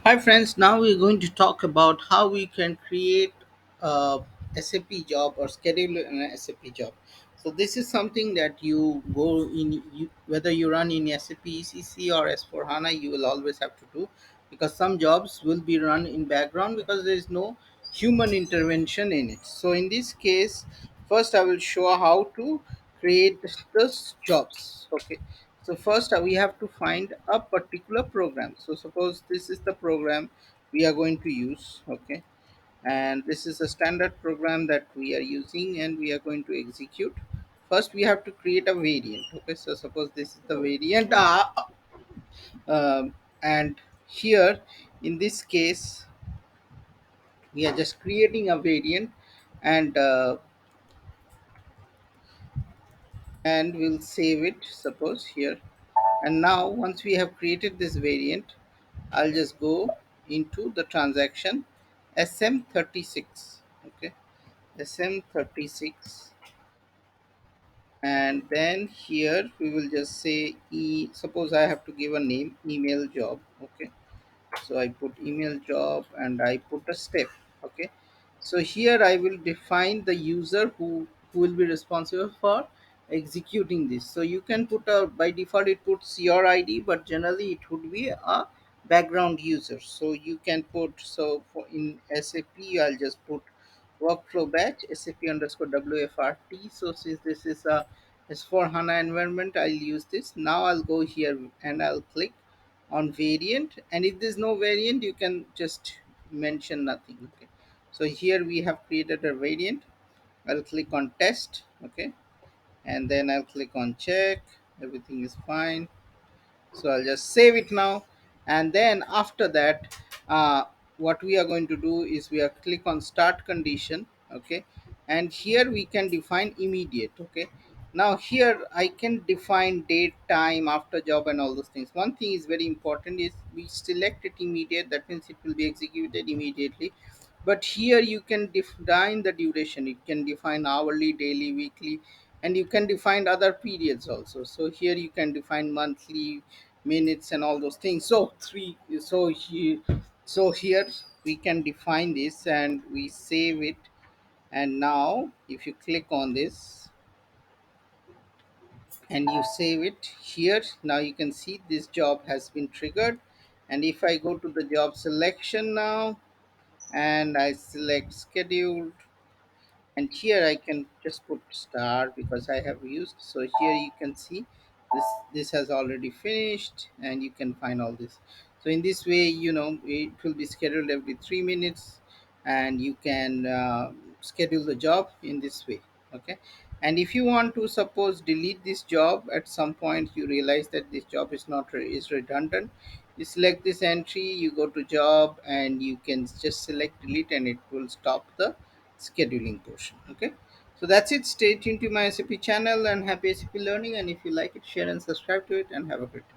Hi friends, now we're going to talk about how we can create a SAP job or schedule an SAP job. So this is something that you go in, whether you run in SAP ECC or S4 HANA, you will always have to do, because some jobs will be run in background because there is no human intervention in it. So in this case, first I will show how to create those jobs. Okay, so first we have to find a particular program. So suppose this is the program we are going to use. Okay, and this is a standard program that we are using and we are going to execute. First we have to create a variant. Okay, so suppose this is the variant, and here in this case we are just creating a variant, and and we'll save it, suppose here. And now once we have created this variant, I'll just go into the transaction SM36. Okay, SM36, and then here we will just say suppose I have to give a name, email job. Okay, so I put email job and I put a step. Okay, so here I will define the user who will be responsible for executing this. So you can put a, by default it puts your ID, but generally it would be a background user. So you can put, so for in SAP I'll just put workflow batch SAP underscore WFRT. So since this is a S4 HANA environment, I'll use this. Now I'll go here and I'll click on variant, and if there's no variant you can just mention nothing. Okay, so here we have created a variant. I'll click on test. Okay, and then I'll click on check, everything is fine. So I'll just save it now, and then after that, what we are going to do is we are click on start condition. Okay, and here we can define immediate. Okay, now here I can define date, time, after job, and all those things. One thing is very important is we select it immediate, that means it will be executed immediately. But here you can define the duration, it can define hourly, daily, weekly, and you can define other periods also. So here you can define monthly, minutes, and all those things. So three, so here we can define this and we save it. And now if you click on this and you save it here, now you can see this job has been triggered. And if I go to the job selection now and I select scheduled, and here I can just put star because I have used. So here you can see this has already finished, and you can find all this. So in this way, it will be scheduled every 3 minutes, and you can schedule the job in this way. Okay, and if you want to suppose delete this job at some point, you realize that this job is not is redundant, you select this entry, you go to job, and you can just select delete, and it will stop the scheduling portion. Okay, so that's it. Stay tuned to my SAP channel and happy SAP learning. And if you like it, share and subscribe to it, and have a great day.